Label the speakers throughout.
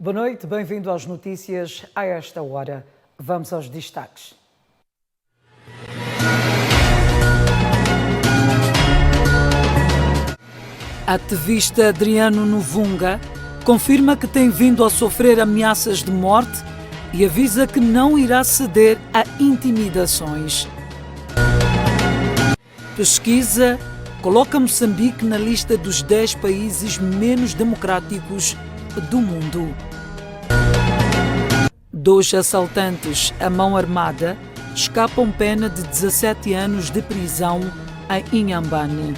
Speaker 1: Boa noite, bem-vindo às notícias a esta hora. Vamos aos destaques. Ativista Adriano Novunga confirma que tem vindo a sofrer ameaças de morte e avisa que não irá ceder a intimidações. Pesquisa coloca Moçambique na lista dos 10 países menos democráticos do mundo. 2 assaltantes à mão armada escapam pena de 17 anos de prisão em Inhambane.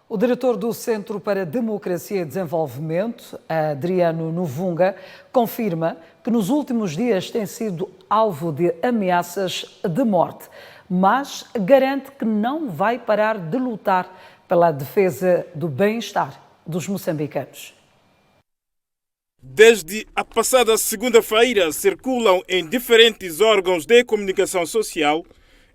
Speaker 1: O diretor do Centro para a Democracia e Desenvolvimento, Adriano Novunga, confirma que nos últimos dias tem sido alvo de ameaças de morte, mas garante que não vai parar de lutar pela defesa do bem-estar dos moçambicanos.
Speaker 2: Desde a passada segunda-feira, circulam em diferentes órgãos de comunicação social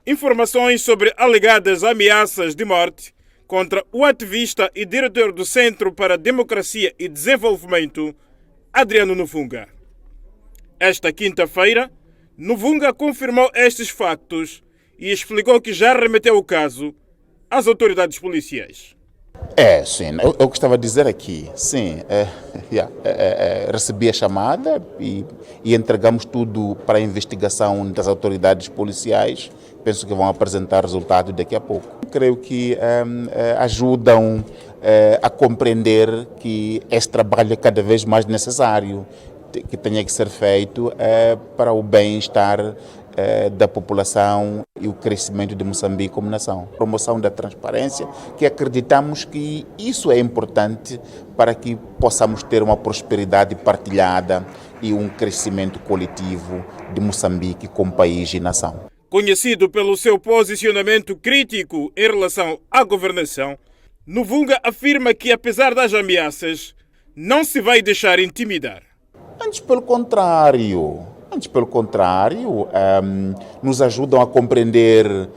Speaker 2: informações sobre alegadas ameaças de morte contra o ativista e diretor do Centro para a Democracia e Desenvolvimento, Adriano Novunga. Esta quinta-feira, Novunga confirmou estes factos e explicou que já remeteu o caso às autoridades policiais.
Speaker 3: Sim, eu gostava de dizer aqui, sim, recebi a chamada e entregamos tudo para a investigação das autoridades policiais. Penso que vão apresentar resultado daqui a pouco. Creio que ajudam a compreender que esse trabalho é cada vez mais necessário, que tenha que ser feito para o bem-estar da população e o crescimento de Moçambique como nação. Promoção da transparência, que acreditamos que isso é importante para que possamos ter uma prosperidade partilhada e um crescimento coletivo de Moçambique como país e nação.
Speaker 2: Conhecido pelo seu posicionamento crítico em relação à governação, Novunga afirma que, apesar das ameaças, não se vai deixar intimidar.
Speaker 3: Antes pelo contrário, nos ajudam a compreender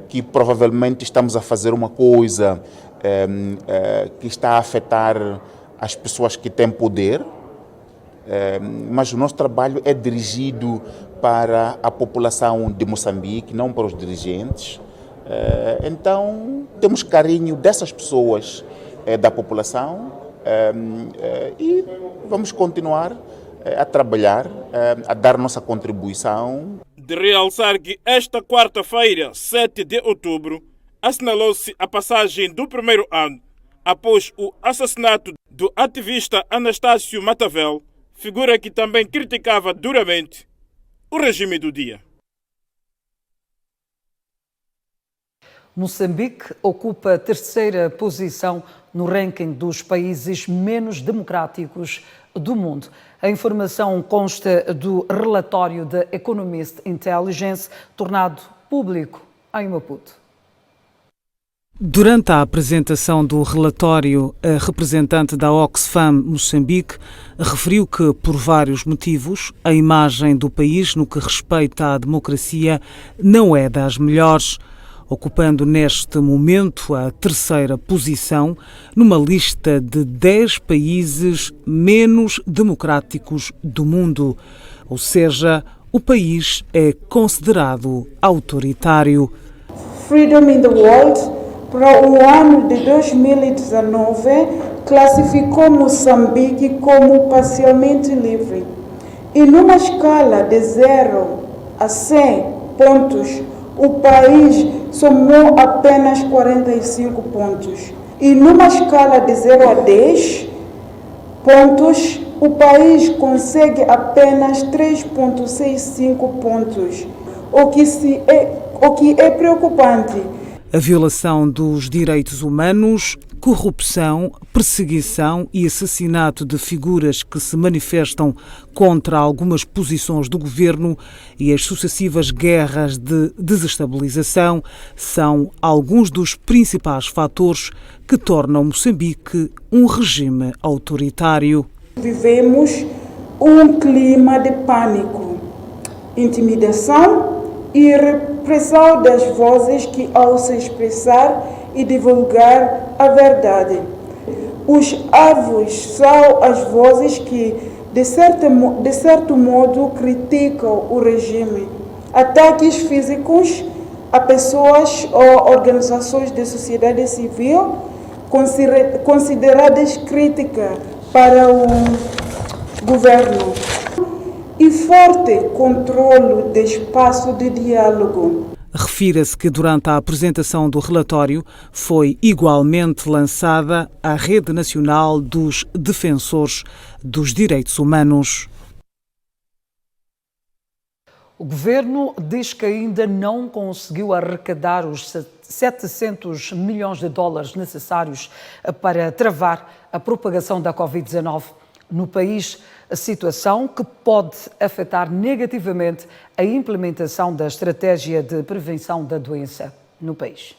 Speaker 3: que provavelmente estamos a fazer uma coisa que está a afetar as pessoas que têm poder, mas o nosso trabalho é dirigido para a população de Moçambique, não para os dirigentes. Então, temos carinho dessas pessoas da população e vamos continuar a trabalhar, a dar nossa contribuição.
Speaker 2: De realçar que esta quarta-feira, 7 de outubro, assinalou-se a passagem do primeiro ano após o assassinato do ativista Anastácio Matavel, figura que também criticava duramente o regime do dia.
Speaker 1: Moçambique ocupa a 3ª posição no ranking dos países menos democráticos do mundo. A informação consta do relatório da Economist Intelligence, tornado público em Maputo. Durante a apresentação do relatório, a representante da Oxfam Moçambique referiu que, por vários motivos, a imagem do país no que respeita à democracia não é das melhores, ocupando neste momento a 3ª posição numa lista de 10 países menos democráticos do mundo. Ou seja, o país é considerado autoritário.
Speaker 4: Freedom in the World, para o ano de 2019, classificou Moçambique como parcialmente livre. E numa escala de 0 a 100 pontos, o país somou apenas 45 pontos. E numa escala de 0 a 10 pontos, o país consegue apenas 3,65 pontos, o que é preocupante.
Speaker 1: A violação dos direitos humanos, corrupção, perseguição e assassinato de figuras que se manifestam contra algumas posições do governo e as sucessivas guerras de desestabilização são alguns dos principais fatores que tornam Moçambique um regime autoritário.
Speaker 4: Vivemos um clima de pânico, intimidação e expressão das vozes que, ao se expressar e divulgar a verdade, os alvos são as vozes que, de certo modo, criticam o regime. Ataques físicos a pessoas ou organizações de sociedade civil consideradas críticas para o governo e forte controle do espaço de diálogo.
Speaker 1: Refira-se que durante a apresentação do relatório foi igualmente lançada a Rede Nacional dos Defensores dos Direitos Humanos.
Speaker 5: O governo diz que ainda não conseguiu arrecadar os 700 milhões de dólares necessários para travar a propagação da Covid-19 no país, a situação que pode afetar negativamente a implementação da estratégia de prevenção da doença no país.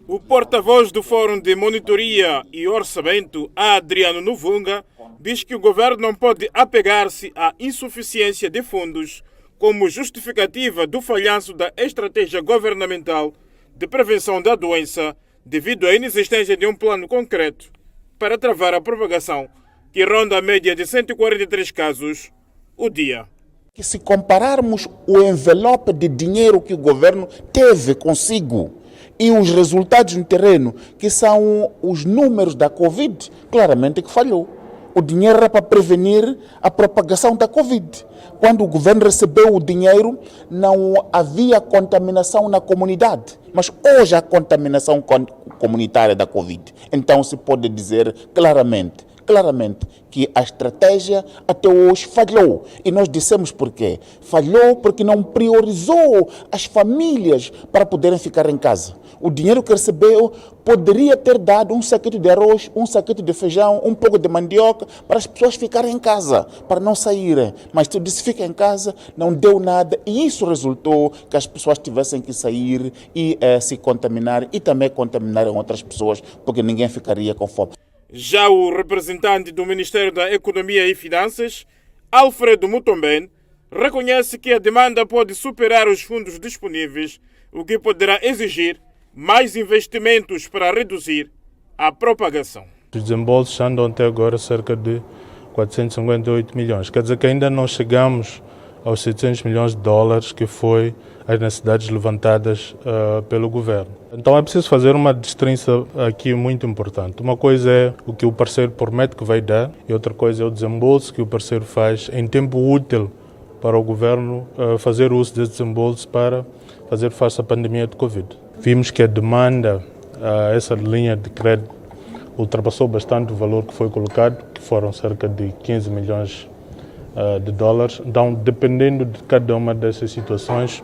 Speaker 2: O porta-voz do Fórum de Monitoria e Orçamento, Adriano Novunga, diz que o governo não pode apegar-se à insuficiência de fundos como justificativa do falhanço da estratégia governamental de prevenção da doença devido à inexistência de um plano concreto para travar a propagação, que ronda a média de 143 casos o dia.
Speaker 3: Que se compararmos o envelope de dinheiro que o governo teve consigo e os resultados no terreno, que são os números da Covid, claramente que falhou. O dinheiro era para prevenir a propagação da Covid. Quando o governo recebeu o dinheiro, não havia contaminação na comunidade. Mas hoje há contaminação comunitária da Covid. Então se pode dizer claramente que a estratégia até hoje falhou. E nós dissemos por quê? Falhou porque não priorizou as famílias para poderem ficar em casa. O dinheiro que recebeu poderia ter dado um saquete de arroz, um saquete de feijão, um pouco de mandioca para as pessoas ficarem em casa, para não saírem. Mas tudo disse fica em casa, não deu nada e isso resultou que as pessoas tivessem que sair e se contaminar e também contaminarem outras pessoas, porque ninguém ficaria com fome.
Speaker 2: Já o representante do Ministério da Economia e Finanças, Alfredo Mutomben, reconhece que a demanda pode superar os fundos disponíveis, o que poderá exigir mais investimentos para reduzir a propagação.
Speaker 6: Os desembolsos andam até agora cerca de 458 milhões. Quer dizer que ainda não chegamos aos 700 milhões de dólares que foi as necessidades levantadas pelo governo. Então é preciso fazer uma distinção aqui muito importante. Uma coisa é o que o parceiro promete que vai dar e outra coisa é o desembolso que o parceiro faz em tempo útil para o governo fazer uso desse desembolso para fazer face à pandemia de Covid. Vimos que a demanda a essa linha de crédito ultrapassou bastante o valor que foi colocado, que foram cerca de 15 milhões de dólares. Então, dependendo de cada uma dessas situações,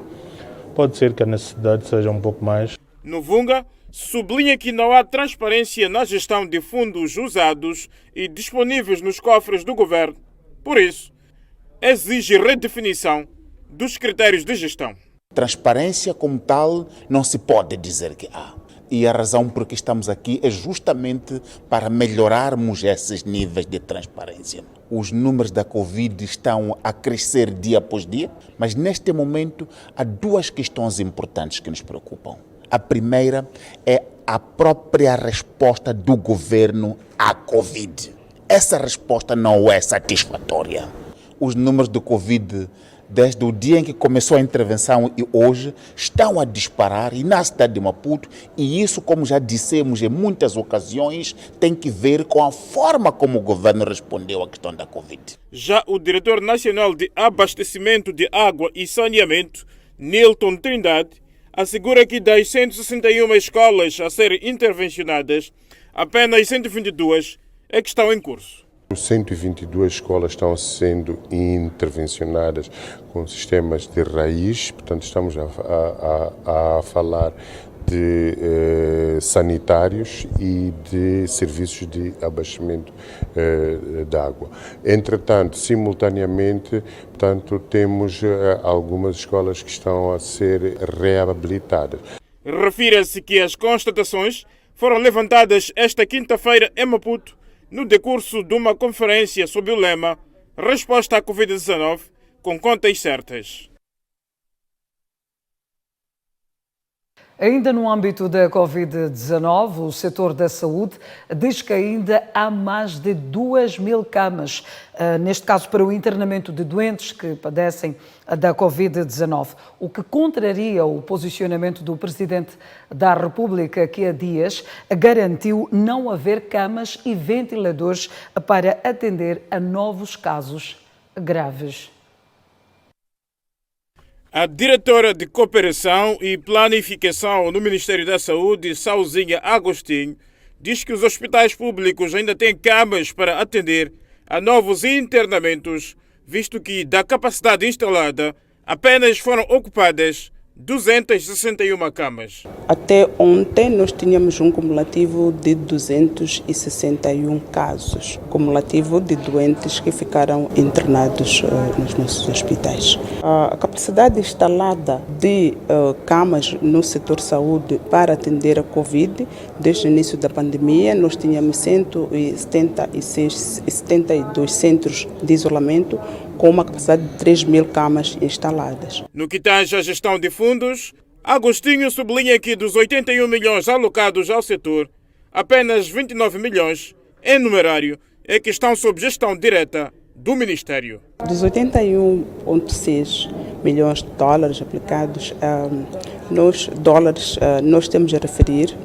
Speaker 6: pode ser que a necessidade seja um pouco mais.
Speaker 2: Novunga sublinha que não há transparência na gestão de fundos usados e disponíveis nos cofres do governo. Por isso, exige redefinição dos critérios de gestão.
Speaker 3: Transparência como tal não se pode dizer que há. E a razão por que estamos aqui é justamente para melhorarmos esses níveis de transparência. Os números da Covid estão a crescer dia após dia, mas neste momento há duas questões importantes que nos preocupam. A primeira é a própria resposta do governo à Covid. Essa resposta não é satisfatória. Os números do Covid, desde o dia em que começou a intervenção e hoje, estão a disparar e na cidade de Maputo, e isso, como já dissemos em muitas ocasiões, tem que ver com a forma como o governo respondeu à questão da Covid.
Speaker 2: Já o diretor nacional de abastecimento de água e saneamento, Nilton Trindade, assegura que das 161 escolas a serem intervencionadas, apenas 122 é que estão em curso.
Speaker 7: 122 escolas estão sendo intervencionadas com sistemas de raiz, portanto estamos a falar de sanitários e de serviços de abastecimento de água. Entretanto, simultaneamente, portanto, temos algumas escolas que estão a ser reabilitadas.
Speaker 2: Refira-se que as constatações foram levantadas esta quinta-feira em Maputo, no decurso de uma conferência sob o lema Resposta à Covid-19 com contas certas.
Speaker 5: Ainda no âmbito da Covid-19, o setor da saúde diz que ainda há mais de 2.000 camas, neste caso para o internamento de doentes que padecem da Covid-19, o que contraria o posicionamento do Presidente da República, que há dias garantiu não haver camas e ventiladores para atender a novos casos graves.
Speaker 2: A diretora de Cooperação e Planificação no Ministério da Saúde, Sauzinha Agostinho, diz que os hospitais públicos ainda têm camas para atender a novos internamentos, visto que da capacidade instalada apenas foram ocupadas 261 camas.
Speaker 8: Até ontem nós tínhamos um cumulativo de 261 casos, cumulativo de doentes que ficaram internados nos nossos hospitais. A capacidade instalada de camas no setor saúde para atender a Covid, desde o início da pandemia, nós tínhamos 172 centros de isolamento, com uma capacidade de 3.000 camas instaladas.
Speaker 2: No que tange à gestão de fundos, Agostinho sublinha que dos 81 milhões alocados ao setor, apenas 29 milhões em numerário é que estão sob gestão direta do Ministério.
Speaker 8: Dos 81,6 milhões de dólares aplicados, nós temos a referir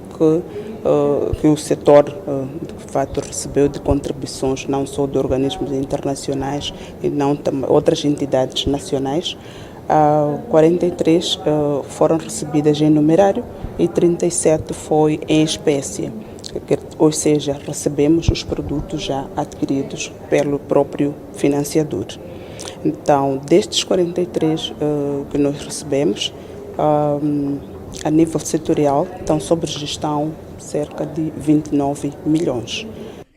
Speaker 8: que o setor, de fato, recebeu de contribuições não só de organismos internacionais e não outras entidades nacionais. 43 foram recebidas em numerário e 37 foi em espécie, ou seja, recebemos os produtos já adquiridos pelo próprio financiador. Então, destes 43 que nós recebemos, a nível setorial, estão sob gestão cerca de 29 milhões.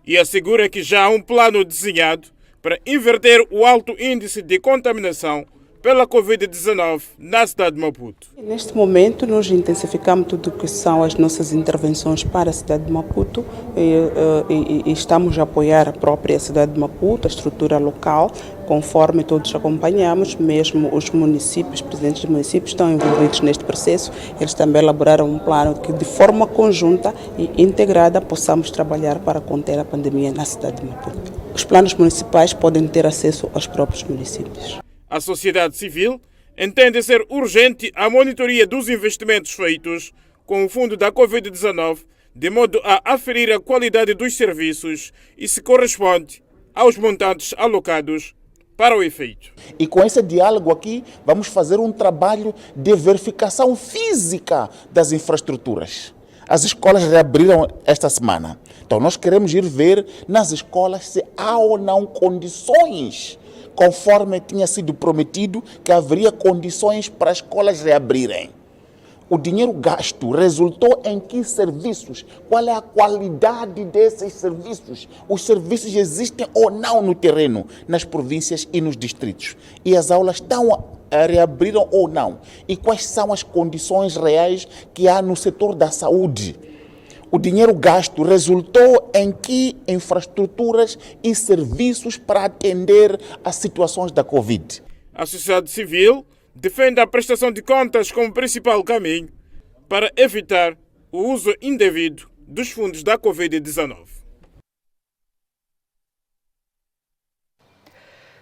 Speaker 2: E assegura que já há um plano desenhado para inverter o alto índice de contaminação pela Covid-19 na cidade de Maputo.
Speaker 8: Neste momento, nós intensificamos tudo o que são as nossas intervenções para a cidade de Maputo e estamos a apoiar a própria cidade de Maputo, a estrutura local, conforme todos acompanhamos, mesmo os municípios, os presidentes dos municípios estão envolvidos neste processo. Eles também elaboraram um plano que, de forma conjunta e integrada, possamos trabalhar para conter a pandemia na cidade de Maputo. Os planos municipais podem ter acesso aos próprios municípios.
Speaker 2: A sociedade civil entende ser urgente a monitoria dos investimentos feitos com o fundo da Covid-19, de modo a aferir a qualidade dos serviços e se corresponde aos montantes alocados para o efeito.
Speaker 3: E com esse diálogo aqui, vamos fazer um trabalho de verificação física das infraestruturas. As escolas reabriram esta semana. Então, nós queremos ir ver nas escolas se há ou não condições, conforme tinha sido prometido, que haveria condições para as escolas reabrirem. O dinheiro gasto resultou em que serviços? Qual é a qualidade desses serviços? Os serviços existem ou não no terreno, nas províncias e nos distritos? E as aulas reabriram ou não? E quais são as condições reais que há no setor da saúde? O dinheiro gasto resultou em que infraestruturas e serviços para atender às situações da Covid?
Speaker 2: A sociedade civil defende a prestação de contas como principal caminho para evitar o uso indevido dos fundos da Covid-19.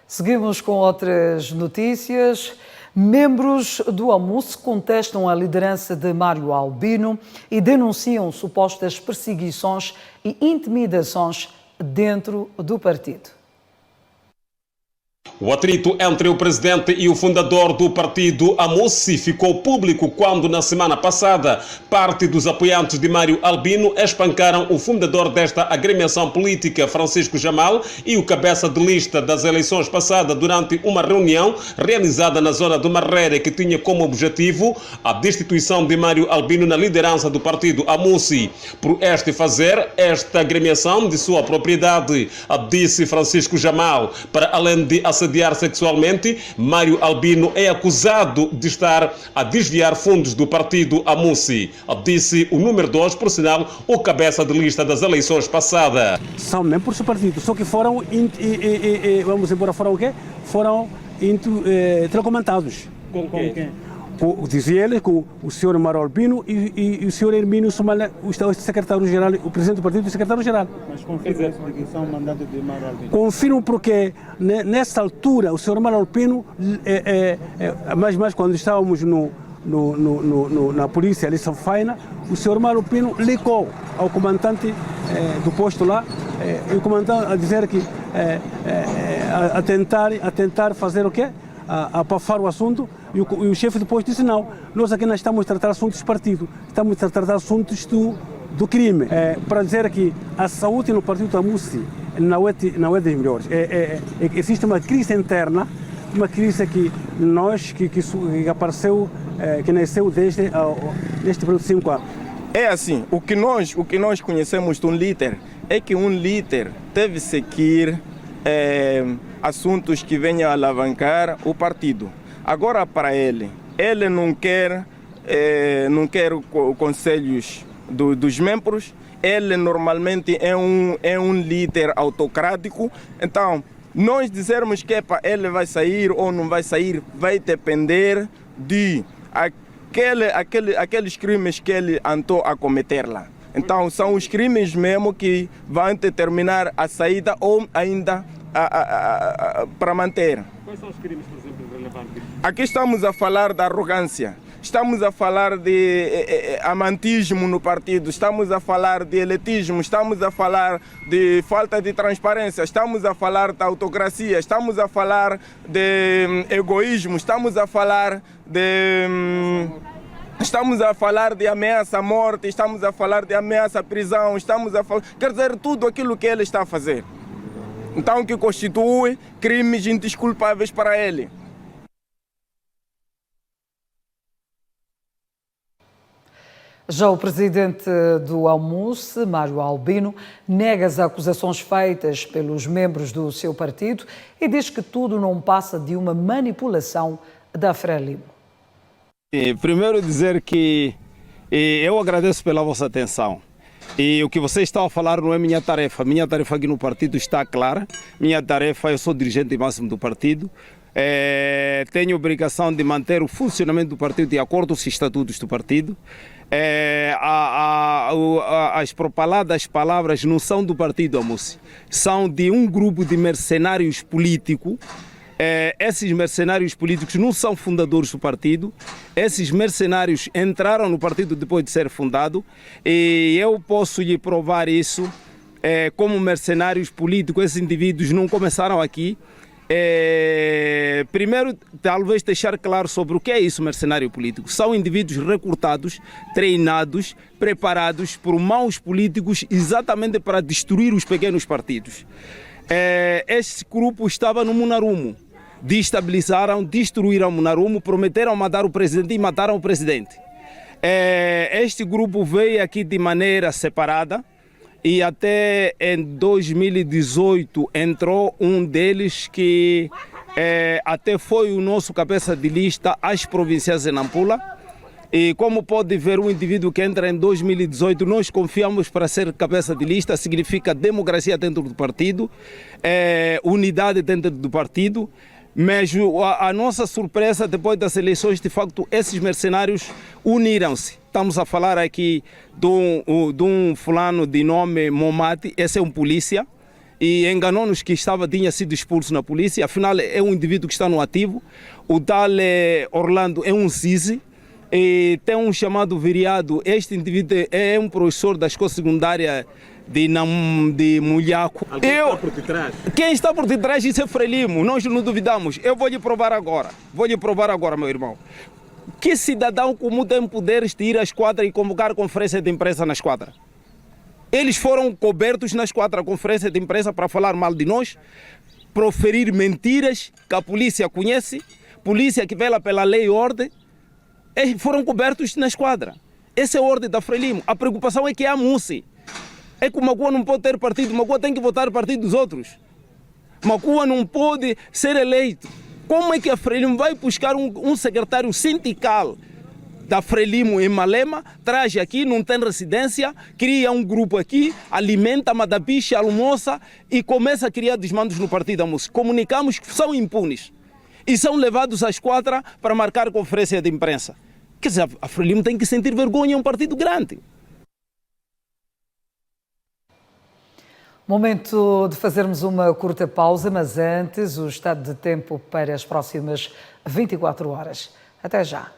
Speaker 5: Seguimos com outras notícias. Membros do AMUS contestam a liderança de Mário Albino e denunciam supostas perseguições e intimidações dentro do partido.
Speaker 9: O atrito entre o presidente e o fundador do partido AMUS ficou público quando, na semana passada, parte dos apoiantes de Mário Albino espancaram o fundador desta agremiação política, Francisco Jamal, e o cabeça de lista das eleições passadas durante uma reunião realizada na zona do Marrere, que tinha como objetivo a destituição de Mário Albino na liderança do partido AMUS. Por este fazer, esta agremiação de sua propriedade, disse Francisco Jamal, para além de assediar sexualmente, Mário Albino é acusado de estar a desviar fundos do partido AMUS, disse o número 2, por sinal, o cabeça de lista das eleições passadas.
Speaker 10: São membros do partido, só que foram, vamos embora, foram o quê? Foram telecomandados.
Speaker 9: Com quem?
Speaker 10: dizia ele, com o senhor Mário Albino e o senhor Hermínio Somalé, o secretário-geral, o presidente do partido e o secretário-geral.
Speaker 11: Mas confirma a explicação, o mandato de Mário Albino?
Speaker 10: Confirmo porque, nessa altura, o senhor Mário Albino, mais quando estávamos na polícia ali, São Faina, o senhor Mário Albino ligou ao comandante do posto lá, e o comandante a dizer que a tentar fazer o quê? A abafar o assunto, e o chefe do posto disse não, nós aqui não estamos a tratar assuntos do partido, estamos a tratar assuntos do crime. Para dizer que a saúde no partido da MUSI não é das melhores. Existe uma crise interna, uma crise que apareceu, que nasceu desde neste período de 5 anos.
Speaker 12: É assim, o que nós conhecemos de um líder é que um líder deve seguir assuntos que venham a alavancar o partido. Agora, para ele não quer conselhos dos membros, ele normalmente é um líder autocrático. Então, nós dizermos que ele vai sair ou não vai sair vai depender de aqueles crimes que ele andou a cometer lá. Então, são os crimes mesmo que vão determinar a saída ou ainda para manter.
Speaker 11: Quais são os crimes, por exemplo, relevantes?
Speaker 12: Aqui estamos a falar da arrogância, estamos a falar de amantismo no partido, estamos a falar de elitismo, estamos a falar de falta de transparência, estamos a falar da autocracia, estamos a falar de egoísmo, estamos a falar de ameaça à morte, estamos a falar de ameaça à prisão, quer dizer, tudo aquilo que ele está a fazer. Então, que constitui crimes indesculpáveis para ele.
Speaker 5: Já o presidente do Almuce, Mário Albino, nega as acusações feitas pelos membros do seu partido e diz que tudo não passa de uma manipulação da Frelimo.
Speaker 13: Primeiro dizer que eu agradeço pela vossa atenção. E o que vocês estão a falar não é minha tarefa. Minha tarefa aqui no partido está clara. Minha tarefa, eu sou dirigente máximo do partido. Tenho a obrigação de manter o funcionamento do partido de acordo com os estatutos do partido. As propaladas palavras não são do partido Almuce, são de um grupo de mercenários políticos. Esses mercenários políticos não são fundadores do partido. Esses mercenários entraram no partido depois de ser fundado e eu posso lhe provar isso. Como mercenários políticos, esses indivíduos não começaram aqui. Primeiro, talvez deixar claro sobre o que é isso, mercenário político. São indivíduos recrutados, treinados, preparados por maus políticos exatamente para destruir os pequenos partidos. Este grupo estava no Munarumo. Destabilizaram, destruíram o Munarumo, prometeram matar o presidente e mataram o presidente. Este grupo veio aqui de maneira separada e até em 2018 entrou um deles que até foi o nosso cabeça de lista às provinciais de Nampula. E como pode ver, um indivíduo que entra em 2018, nós confiamos para ser cabeça de lista, significa democracia dentro do partido, unidade dentro do partido. Mas a nossa surpresa, depois das eleições, de facto, esses mercenários uniram-se. Estamos a falar aqui de um fulano de nome Momati, esse é um polícia, e enganou-nos que tinha sido expulso na polícia, afinal é um indivíduo que está no ativo. O tal Orlando é um Zizi, e tem um chamado Viriado, este indivíduo é um professor da escola secundária de Mulhaco.
Speaker 11: Está por detrás?
Speaker 13: Quem está por detrás disso é Frelimo, nós não duvidamos. Eu vou lhe provar agora, meu irmão. Que cidadão comum tem poderes de ir à esquadra e convocar conferência de imprensa na esquadra? Eles foram cobertos na esquadra, conferência de imprensa para falar mal de nós, proferir mentiras que a polícia conhece, polícia que vela pela lei e ordem. Eles foram cobertos na esquadra. Essa é a ordem da Frelimo. A preocupação é que é a MUSI. É que o Macua não pode ter partido, o Macua tem que votar o partido dos outros. Macua não pode ser eleito. Como é que a Frelimo vai buscar um secretário sindical da Frelimo em Malema, traz aqui, não tem residência, cria um grupo aqui, alimenta, mata bicha, almoça e começa a criar desmandos no partido da MUSI. Comunicamos que são impunes. e são levados à esquadra para marcar conferência de imprensa. Quer dizer, a Frelimo tem que sentir vergonha, é um partido grande.
Speaker 5: Momento de fazermos uma curta pausa, mas antes o estado de tempo para as próximas 24 horas. Até já.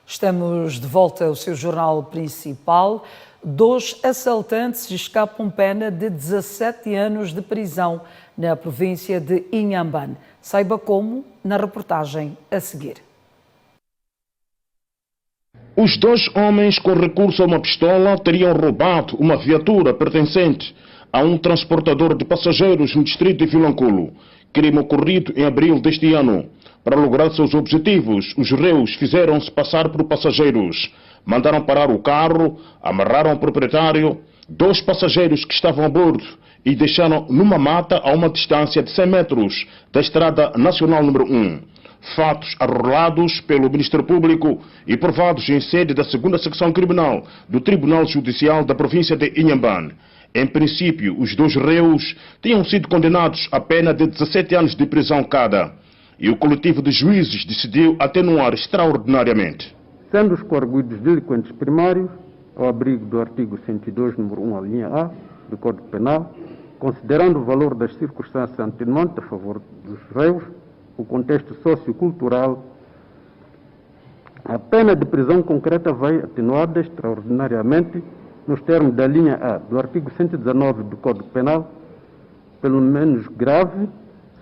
Speaker 5: Estamos de volta ao seu jornal principal. 2 assaltantes escapam pena de 17 anos de prisão na província de Inhambane. Saiba como na reportagem a seguir.
Speaker 14: Os 2 homens com recurso a uma pistola teriam roubado uma viatura pertencente a um transportador de passageiros no distrito de Vilanculo. Crime ocorrido em abril deste ano. Para lograr seus objetivos, os réus fizeram-se passar por passageiros. Mandaram parar o carro, amarraram o proprietário, 2 passageiros que estavam a bordo e deixaram numa mata a uma distância de 100 metros da Estrada Nacional número 1. Fatos arrolados pelo Ministério Público e provados em sede da 2ª Secção Criminal do Tribunal Judicial da província de Inhambane. Em princípio, os 2 réus tinham sido condenados a pena de 17 anos de prisão cada. E o coletivo de juízes decidiu atenuar extraordinariamente.
Speaker 15: Sendo os coarguidos delinquentes primários, ao abrigo do artigo 102, número 1, a linha A, do Código Penal, considerando o valor das circunstâncias atenuantes a favor dos réus, o contexto sociocultural, a pena de prisão concreta vai atenuada extraordinariamente nos termos da linha A do artigo 119 do Código Penal, pelo menos grave,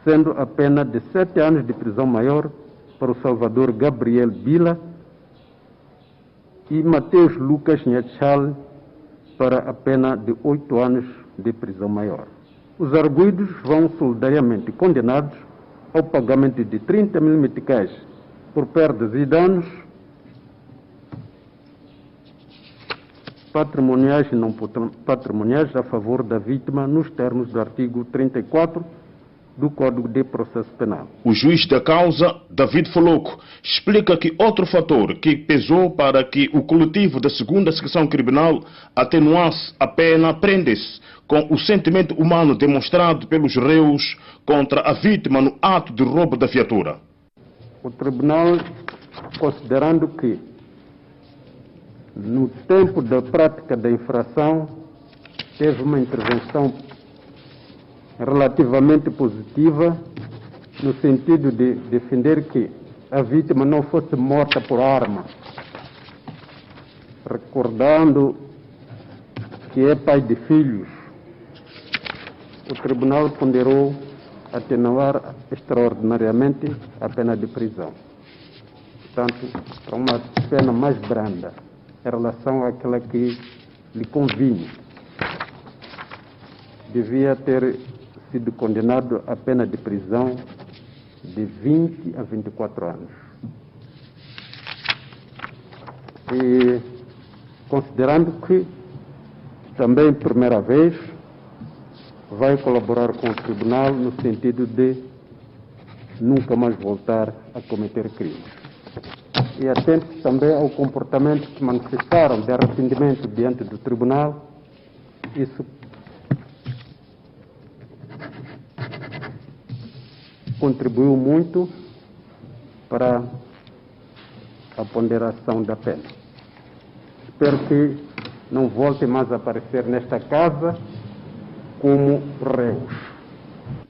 Speaker 15: sendo a pena de 7 anos de prisão maior para o Salvador Gabriel Bila e Mateus Lucas Nhachal para a pena de 8 anos de prisão maior. Os arguidos vão solidariamente condenados ao pagamento de 30 mil meticais por perdas e danos patrimoniais e não patrimoniais a favor da vítima nos termos do artigo 34 do Código de Processo Penal.
Speaker 14: O juiz da causa, David Foloco, explica que outro fator que pesou para que o coletivo da 2ª Secção Criminal atenuasse a pena prende-se com o sentimento humano demonstrado pelos réus contra a vítima no ato de roubo da viatura.
Speaker 15: O Tribunal, considerando que no tempo da prática da infração teve uma intervenção relativamente positiva, no sentido de defender que a vítima não fosse morta por arma, recordando que é pai de filhos. O Tribunal ponderou atenuar extraordinariamente a pena de prisão, portanto, para uma pena mais branda em relação àquela que lhe convinha. Devia ter sido condenado a pena de prisão de 20 a 24 anos. E considerando que também, primeira vez, vai colaborar com o Tribunal no sentido de nunca mais voltar a cometer crimes. E atento também ao comportamento que manifestaram de arrependimento diante do Tribunal, isso contribuiu muito para a ponderação da pena. Espero que não voltem mais a aparecer nesta casa como réus.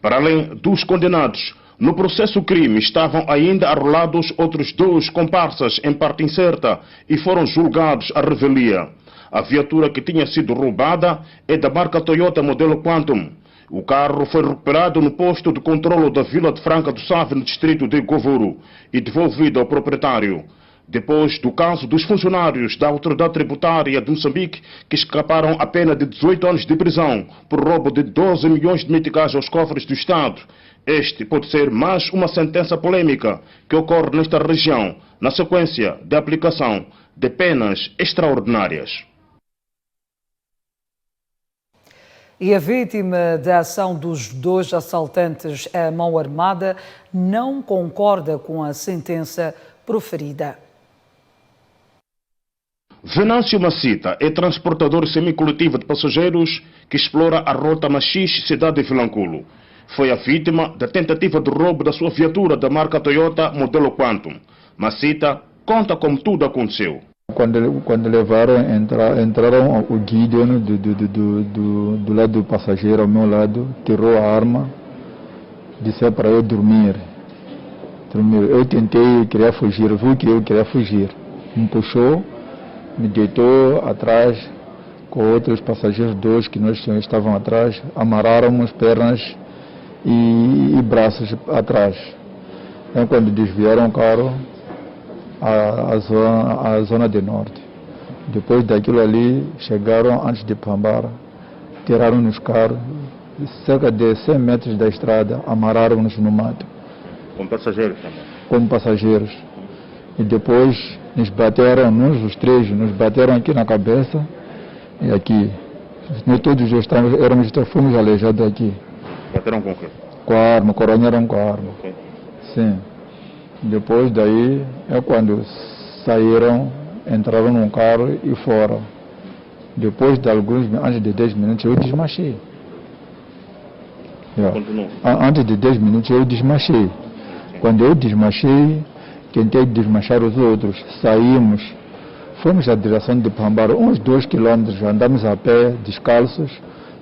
Speaker 14: Para além dos condenados, no processo crime estavam ainda arrolados outros 2 comparsas em parte incerta e foram julgados à revelia. A viatura que tinha sido roubada é da marca Toyota modelo Quantum. O carro foi recuperado no posto de controlo da Vila de Franca do Save, no distrito de Govoro, e devolvido ao proprietário. Depois do caso dos funcionários da Autoridade Tributária de Moçambique que escaparam a pena de 18 anos de prisão por roubo de 12 milhões de meticais aos cofres do Estado, este pode ser mais uma sentença polêmica que ocorre nesta região, na sequência da aplicação de penas extraordinárias.
Speaker 5: E a vítima da ação dos 2 assaltantes à mão armada não concorda com a sentença proferida.
Speaker 14: Venâncio Macita é transportador semicoletivo de passageiros que explora a rota Machixe, cidade de Vilanculo. Foi a vítima da tentativa de roubo da sua viatura da marca Toyota modelo Quantum. Macita conta como tudo aconteceu.
Speaker 16: Quando levaram, entraram o Gideon do lado do passageiro ao meu lado, tirou a arma, disse para eu dormir. Eu tentei, queria fugir, viu que eu queria fugir. Me puxou, me deitou atrás com outros passageiros 2 que nós estavam atrás, amarraram as pernas e braços atrás. Então, quando desviaram o carro à zona de norte. Depois daquilo ali, chegaram antes de Pambara, tiraram-nos carros, cerca de 100 metros da estrada, amarraram-nos no mato.
Speaker 14: Com passageiros também?
Speaker 16: Como passageiros. E depois nos bateram, nós os 3, nos bateram aqui na cabeça e aqui. Nós todos fomos aleijados aqui.
Speaker 14: Bateram com o quê?
Speaker 16: Com a arma, coronharam com a arma.
Speaker 14: Okay.
Speaker 16: Sim. Depois daí é quando saíram, entraram num carro e foram. Depois de antes de 10 minutos eu desmachei. Antes de 10 minutos eu desmachei. Quando eu desmachei, tentei desmachar os outros. Saímos, fomos à direção de Pambara, uns 2 quilômetros, andamos a pé, descalços,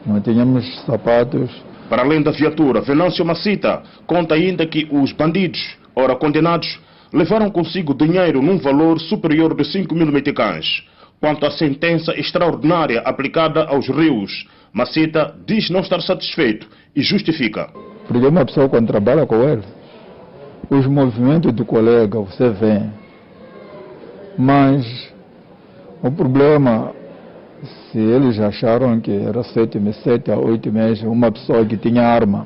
Speaker 16: não tínhamos sapatos.
Speaker 14: Para além da viatura, Venâncio Macita conta ainda que os bandidos, ora condenados, levaram consigo dinheiro num valor superior de 5.000 meticais. Quanto à sentença extraordinária aplicada aos rios, Macita diz não estar satisfeito e justifica.
Speaker 16: Porque uma pessoa quando trabalha com ele, os movimentos do colega você vê, mas o problema, se eles acharam que era 7 a 8 meses, uma pessoa que tinha arma,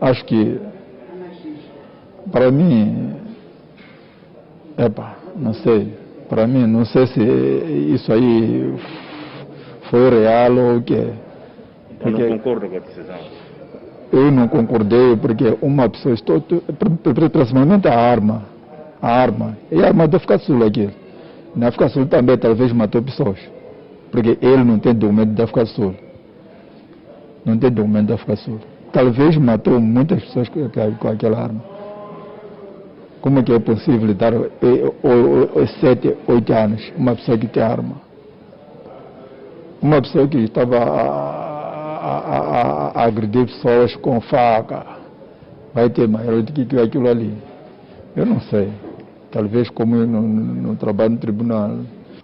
Speaker 16: acho que para mim, não sei, para mim, não sei se isso aí foi real ou o quê.
Speaker 14: Eu não concordo com a decisão.
Speaker 16: Eu não concordei porque uma pessoa, principalmente a arma, e a arma da África Sul aqui. Na África Sul também talvez matou pessoas, porque ele não tem documento da África Sul. Não tem documento da África Sul. Talvez matou muitas pessoas com aquela arma. Como é que é possível dar 7, 8 anos uma pessoa que tem arma? Uma pessoa que estava a agredir pessoas com faca vai ter maior do que aquilo ali. Eu não sei. Talvez como eu não trabalho no tribunal.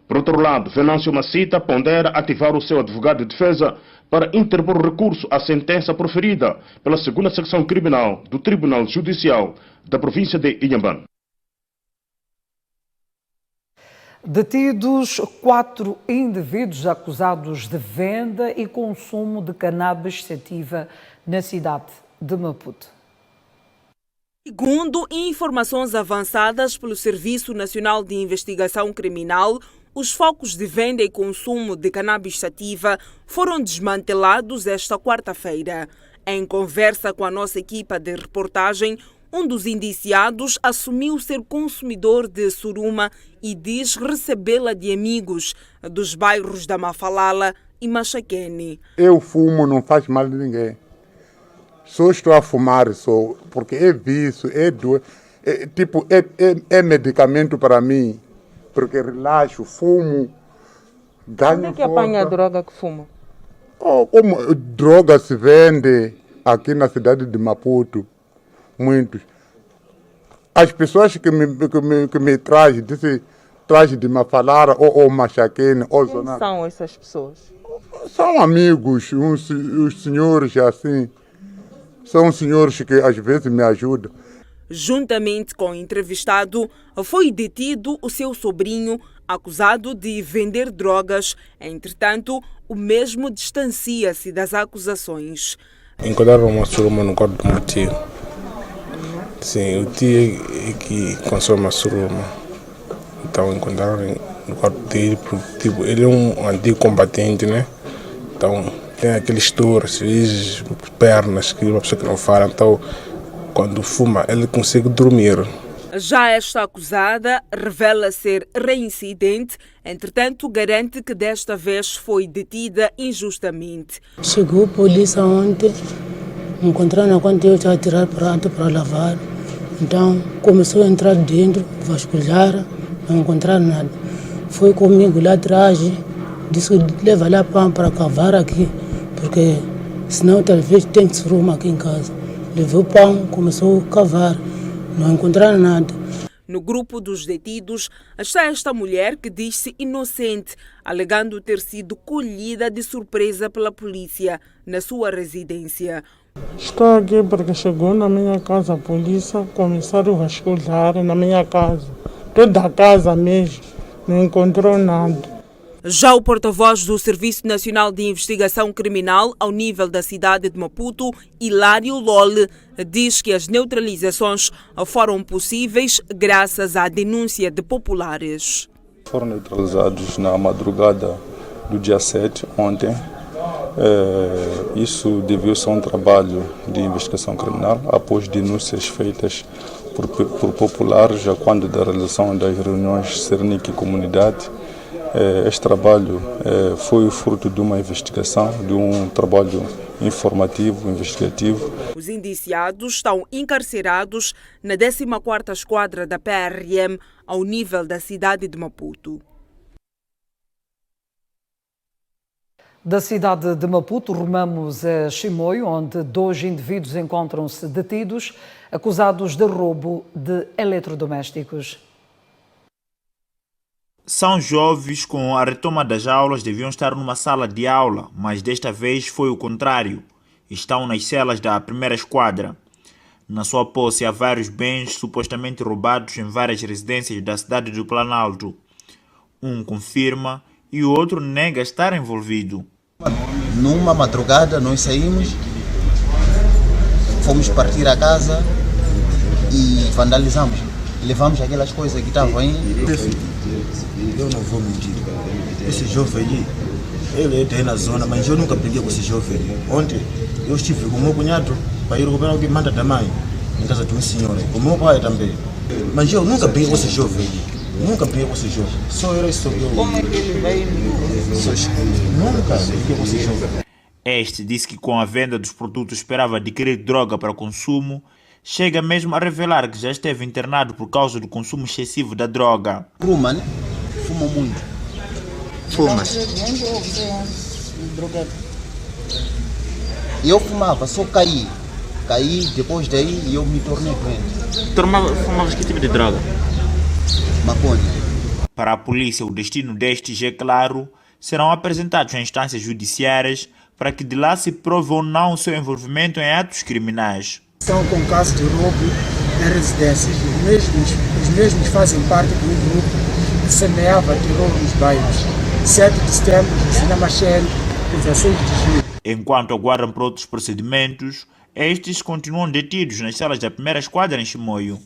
Speaker 14: Por outro lado, Venâncio Macita pondera ativar o seu advogado de defesa para interpor recurso à sentença proferida pela 2ª Secção Criminal do Tribunal Judicial da província de Inhambane.
Speaker 5: Detidos 4 indivíduos acusados de venda e consumo de cannabis sativa na cidade de Maputo.
Speaker 17: Segundo informações avançadas pelo Serviço Nacional de Investigação Criminal, os focos de venda e consumo de cannabis sativa foram desmantelados esta quarta-feira. Em conversa com a nossa equipa de reportagem, um dos indiciados assumiu ser consumidor de suruma e diz recebê-la de amigos dos bairros da Mafalala e Machaquene.
Speaker 18: Eu fumo, não faz mal a ninguém. Só estou a fumar, porque é vício, é medicamento para mim, porque relaxo, fumo, ganho
Speaker 19: Como é que apanha a droga que fuma?
Speaker 18: Como droga se vende aqui na cidade de Maputo, muitos. As pessoas que me trazem, trazem de Mafalara ou Machaquene ou
Speaker 19: Quem são essas pessoas?
Speaker 18: São amigos, os senhores assim, são senhores que às vezes me ajudam.
Speaker 17: Juntamente com o entrevistado, foi detido o seu sobrinho, acusado de vender drogas. Entretanto, o mesmo distancia-se das acusações.
Speaker 20: Encontraram uma suruma no quarto do meu tio. Sim, o tio é que consome a suruma. Então encontraram no quarto dele, porque tipo, ele é um antigo combatente, né? Então tem aqueles torces, pernas, que uma pessoa que não fala. Então quando fuma, ele consegue dormir.
Speaker 17: Já esta acusada revela ser reincidente, entretanto garante que desta vez foi detida injustamente.
Speaker 21: Chegou a polícia ontem, encontraram quando eu estava a tirar prato para lavar. Então começou a entrar dentro, vasculhar, não encontraram nada. Foi comigo lá atrás, disse que leva lá pão para cavar aqui, porque senão talvez tem suruma aqui em casa. Levou pão, começou a cavar, não encontraram nada.
Speaker 17: No grupo dos detidos está esta mulher que diz-se inocente, alegando ter sido colhida de surpresa pela polícia na sua residência.
Speaker 22: Estou aqui porque chegou na minha casa a polícia, começaram a vasculhar na minha casa, toda a casa mesmo, não encontrou nada.
Speaker 17: Já o porta-voz do Serviço Nacional de Investigação Criminal ao nível da cidade de Maputo, Hilário Lole, diz que as neutralizações foram possíveis graças à denúncia de populares.
Speaker 23: Foram neutralizados na madrugada do dia 7, ontem. Isso deviu-se a um trabalho de investigação criminal após denúncias feitas por populares, já quando da realização das reuniões Cernic e Comunidade. Este trabalho foi o fruto de uma investigação, de um trabalho informativo, investigativo.
Speaker 17: Os indiciados estão encarcerados na 14ª Esquadra da PRM ao nível da cidade de Maputo.
Speaker 5: Da cidade de Maputo, rumamos a Chimoio, onde 2 indivíduos encontram-se detidos, acusados de roubo de eletrodomésticos.
Speaker 24: São jovens com a retoma das aulas, deviam estar numa sala de aula, mas desta vez foi o contrário. Estão nas celas da 1ª Esquadra. Na sua posse há vários bens supostamente roubados em várias residências da cidade do Planalto. Um confirma e o outro nega estar envolvido.
Speaker 25: Numa madrugada nós saímos, fomos partir a casa e vandalizamos. Levamos aquelas coisas que estavam aí.
Speaker 26: Eu não vou mentir. Esse jovem aí, ele é na zona, mas eu nunca briguei com esse jovem. Ontem eu estive com o meu cunhado para ir recuperar o que manda da mãe em casa de um senhor, com o meu pai também. Mas eu nunca briguei com esse jovem. Nunca briguei com esse jovem. Só eu.
Speaker 19: Como é que ele vai?
Speaker 26: Nunca briguei com esse jovem.
Speaker 24: Este disse que com a venda dos produtos esperava adquirir droga para consumo. Chega mesmo a revelar que já esteve internado por causa do consumo excessivo da droga.
Speaker 25: Fuma, né? Fuma muito. Fuma. Eu fumava, só caí. Caí, depois daí eu me tornei doente.
Speaker 24: Fumavas que tipo de droga?
Speaker 25: Maconha.
Speaker 24: Para a polícia, o destino destes é claro. Serão apresentados em instâncias judiciárias para que de lá se prove ou não o seu envolvimento em atos criminais.
Speaker 27: São com casos de roubo em residências. Os mesmos fazem parte de um grupo que semeava terror nos bairros. 7 de setembro, Cinema Shell, 16 de julho.
Speaker 24: Enquanto aguardam por outros procedimentos, estes continuam detidos nas celas da 1ª Esquadra em Chimoio.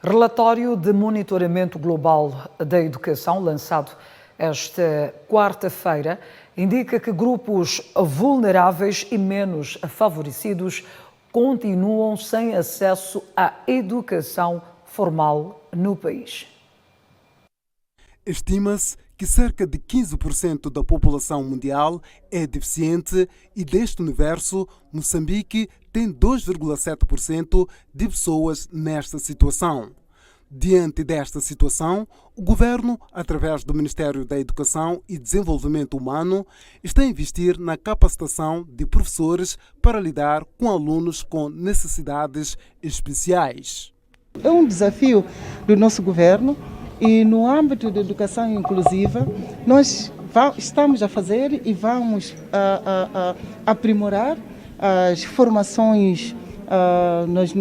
Speaker 5: Relatório de monitoramento global da educação, lançado esta quarta-feira, indica que grupos vulneráveis e menos favorecidos continuam sem acesso à educação formal no país.
Speaker 28: Estima-se
Speaker 1: que cerca de 15% da população mundial é deficiente e deste universo, Moçambique tem 2,7% de pessoas nesta situação. Diante desta situação, o governo, através do Ministério da Educação e Desenvolvimento Humano, está a investir na capacitação de professores para lidar com alunos com necessidades especiais.
Speaker 19: É um desafio do nosso governo e no âmbito da educação inclusiva nós estamos a fazer e vamos aprimorar as formações nos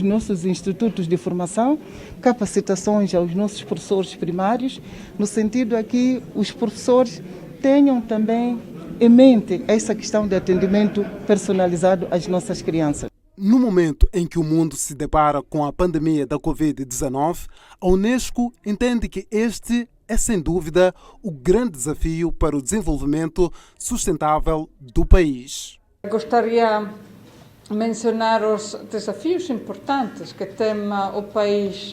Speaker 19: nossos institutos de formação, capacitações aos nossos professores primários, no sentido a que os professores tenham também em mente essa questão de atendimento personalizado às nossas crianças.
Speaker 1: No momento em que o mundo se depara com a pandemia da Covid-19, a Unesco entende que este é, sem dúvida, o grande desafio para o desenvolvimento sustentável do país.
Speaker 2: Gostaria de mencionar os desafios importantes que tem o país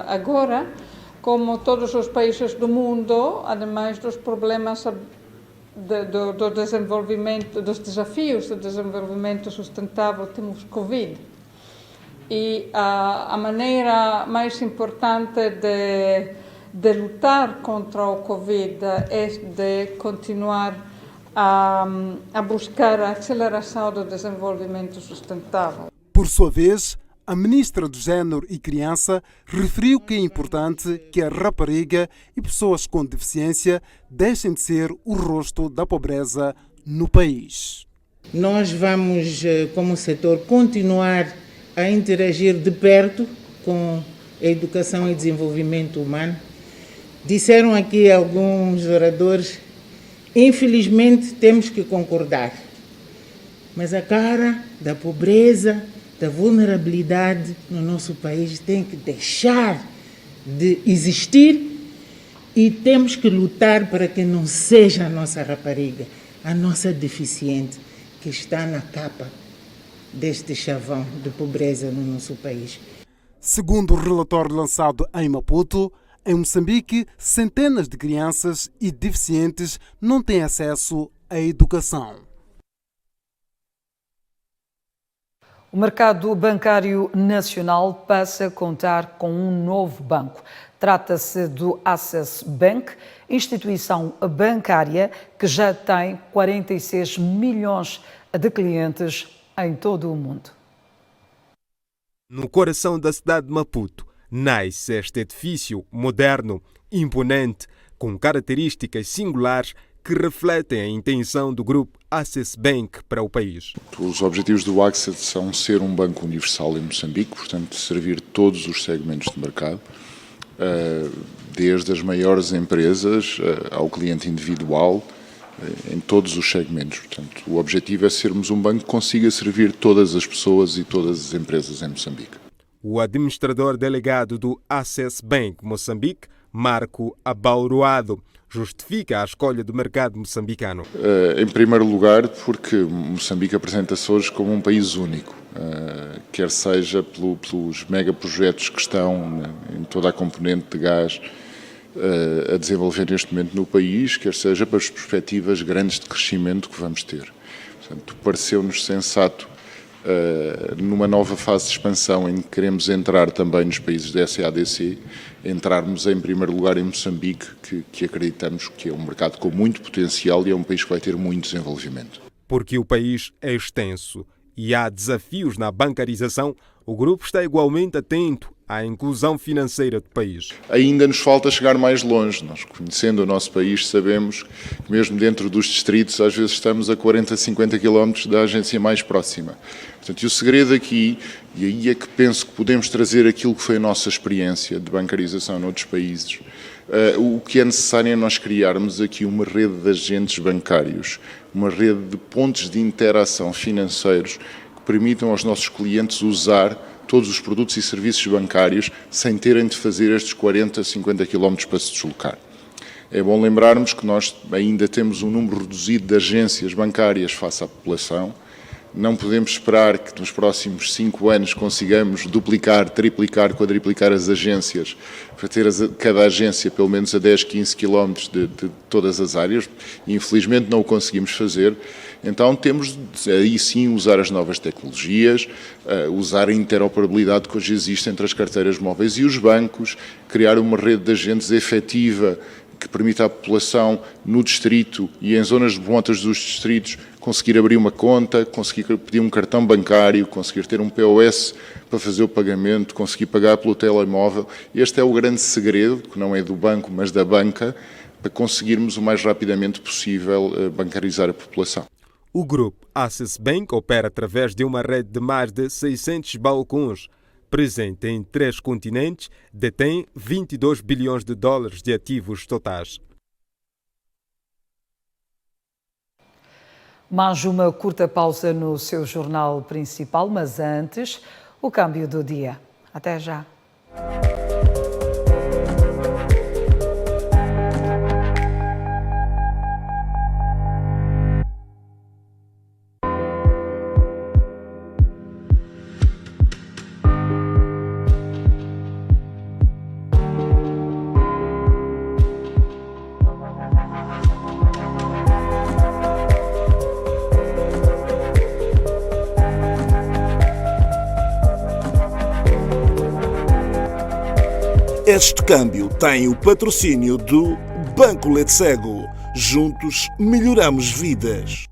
Speaker 2: agora, como todos os países do mundo, ademais dos problemas do desenvolvimento, dos desafios do desenvolvimento sustentável, temos Covid. E a maneira mais importante de lutar contra o Covid é de continuar a buscar a aceleração do desenvolvimento sustentável.
Speaker 1: Por sua vez, a ministra do Gênero e Criança referiu que é importante que a rapariga e pessoas com deficiência deixem de ser o rosto da pobreza no país.
Speaker 3: Nós vamos, como setor, continuar a interagir de perto com a educação e desenvolvimento humano. Disseram aqui alguns oradores, infelizmente temos que concordar, mas a cara da pobreza, da vulnerabilidade no nosso país tem que deixar de existir e temos que lutar para que não seja a nossa rapariga, a nossa deficiente, que está na capa deste chavão de pobreza no nosso país.
Speaker 1: Segundo o relatório lançado em Maputo, em Moçambique, centenas de crianças e deficientes não têm acesso à educação.
Speaker 5: O mercado bancário nacional passa a contar com um novo banco. Trata-se do Access Bank, instituição bancária que já tem 46 milhões de clientes em todo o mundo.
Speaker 4: No coração da cidade de Maputo, nasce este edifício moderno, imponente, com características singulares que refletem a intenção do grupo Access Bank para o país.
Speaker 6: Os objetivos do Access são ser um banco universal em Moçambique, portanto, servir todos os segmentos de mercado, desde as maiores empresas ao cliente individual, em todos os segmentos. Portanto, o objetivo é sermos um banco que consiga servir todas as pessoas e todas as empresas em Moçambique.
Speaker 4: O administrador delegado do Access Bank Moçambique, Marco Abauroado, justifica a escolha do mercado moçambicano.
Speaker 6: Em primeiro lugar, porque Moçambique apresenta-se hoje como um país único, quer seja pelos megaprojetos que estão em toda a componente de gás a desenvolver neste momento no país, quer seja pelas perspectivas grandes de crescimento que vamos ter. Portanto, pareceu-nos sensato, numa nova fase de expansão em que queremos entrar também nos países da SADC, entrarmos em primeiro lugar em Moçambique, que acreditamos que é um mercado com muito potencial e é um país que vai ter muito desenvolvimento.
Speaker 4: Porque o país é extenso e há desafios na bancarização, o grupo está igualmente atento à inclusão financeira do país.
Speaker 6: Ainda nos falta chegar mais longe. Nós, conhecendo o nosso país, sabemos que mesmo dentro dos distritos, às vezes estamos a 40, 50 quilómetros da agência mais próxima. Portanto, e o segredo aqui, e aí é que penso que podemos trazer aquilo que foi a nossa experiência de bancarização noutros países, o que é necessário é nós criarmos aqui uma rede de agentes bancários, uma rede de pontos de interação financeiros que permitam aos nossos clientes usar todos os produtos e serviços bancários sem terem de fazer estes 40, 50 quilómetros para se deslocar. É bom lembrarmos que nós ainda temos um número reduzido de agências bancárias face à população. Não podemos esperar que nos próximos 5 anos consigamos duplicar, triplicar, quadriplicar as agências, para ter cada agência pelo menos a 10, 15 quilómetros de todas as áreas. Infelizmente não o conseguimos fazer. Então temos aí sim usar as novas tecnologias, usar a interoperabilidade que hoje existe entre as carteiras móveis e os bancos, criar uma rede de agentes efetiva que permita à população no distrito e em zonas de pontas dos distritos conseguir abrir uma conta, conseguir pedir um cartão bancário, conseguir ter um POS para fazer o pagamento, conseguir pagar pelo telemóvel. Este é o grande segredo, que não é do banco, mas da banca, para conseguirmos o mais rapidamente possível bancarizar a população.
Speaker 4: O grupo Access Bank opera através de uma rede de mais de 600 balcões. Presente em 3 continentes, detém 22 bilhões de dólares de ativos totais.
Speaker 5: Mais uma curta pausa no seu jornal principal, mas antes, o câmbio do dia. Até já.
Speaker 7: Este câmbio tem o patrocínio do Banco Letcego. Juntos melhoramos vidas.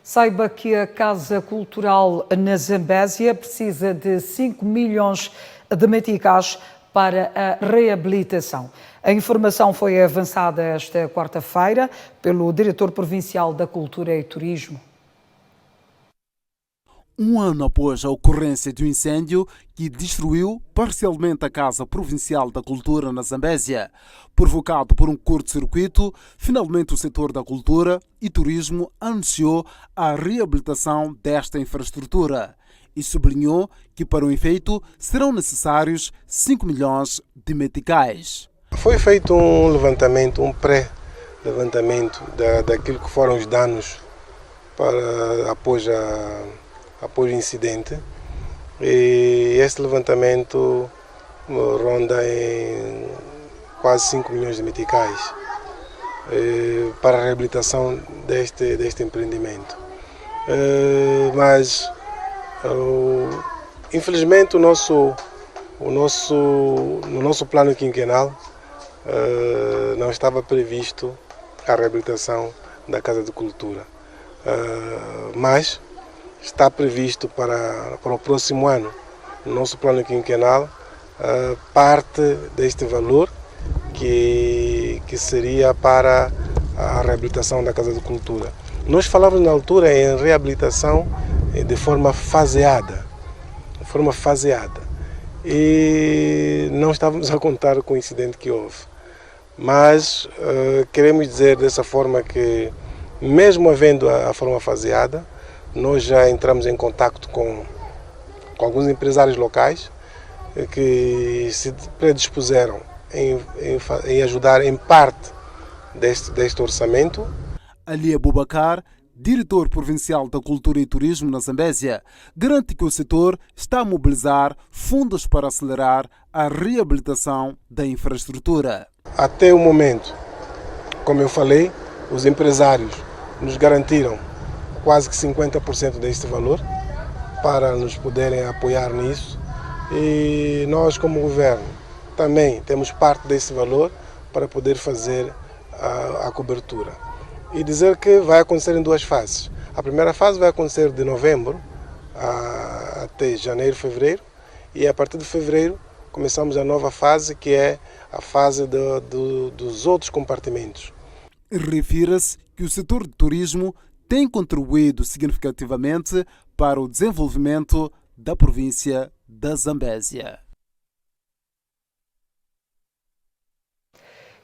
Speaker 5: Saiba que a Casa Cultural na Zambésia precisa de 5 milhões de meticais para a reabilitação. A informação foi avançada esta quarta-feira pelo Diretor Provincial da Cultura e Turismo.
Speaker 1: Um ano após a ocorrência de um incêndio que destruiu parcialmente a Casa Provincial da Cultura na Zambésia, provocado por um curto-circuito, finalmente o setor da cultura e turismo anunciou a reabilitação desta infraestrutura e sublinhou que para o efeito serão necessários 5 milhões de meticais.
Speaker 8: Foi feito um levantamento, um pré-levantamento daquilo que foram os danos após o incidente, e este levantamento ronda em quase 5 milhões de meticais para a reabilitação deste empreendimento. Mas infelizmente no nosso plano quinquenal não estava previsto a reabilitação da Casa de Cultura, mas está previsto para o próximo ano, no nosso plano quinquenal, parte deste valor que seria para a reabilitação da Casa de Cultura. Nós falamos na altura em reabilitação de forma faseada, e não estávamos a contar com o incidente que houve. Mas queremos dizer dessa forma que, mesmo havendo a forma faseada, nós já entramos em contato com alguns empresários locais que se predispuseram em ajudar em parte deste orçamento.
Speaker 1: Ali Abubakar, Diretor Provincial da Cultura e Turismo na Zambésia, garante que o setor está a mobilizar fundos para acelerar a reabilitação da infraestrutura.
Speaker 8: Até o momento, como eu falei, os empresários nos garantiram quase que 50% deste valor para nos poderem apoiar nisso, e nós, como governo, também temos parte desse valor para poder fazer a cobertura. E dizer que vai acontecer em 2 fases. A primeira fase vai acontecer de novembro até janeiro, fevereiro, e a partir de fevereiro começamos a nova fase, que é a fase dos outros compartimentos.
Speaker 1: Refira-se que o setor de turismo tem contribuído significativamente para o desenvolvimento da província da Zambésia.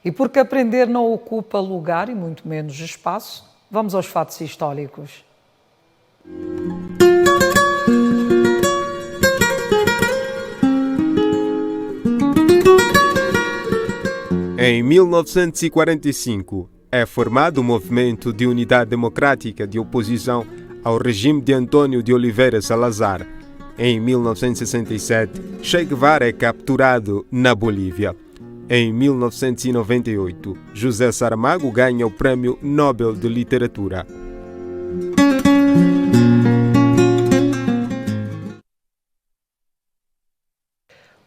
Speaker 5: E porque aprender não ocupa lugar e muito menos espaço, vamos aos fatos históricos.
Speaker 4: Em 1945, é formado o Movimento de Unidade Democrática de oposição ao regime de Antônio de Oliveira Salazar. Em 1967, Che Guevara é capturado na Bolívia. Em 1998, José Saramago ganha o Prêmio Nobel de Literatura.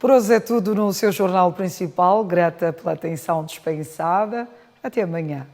Speaker 5: Por hoje é tudo no seu jornal principal. Grata pela atenção dispensada. Até amanhã.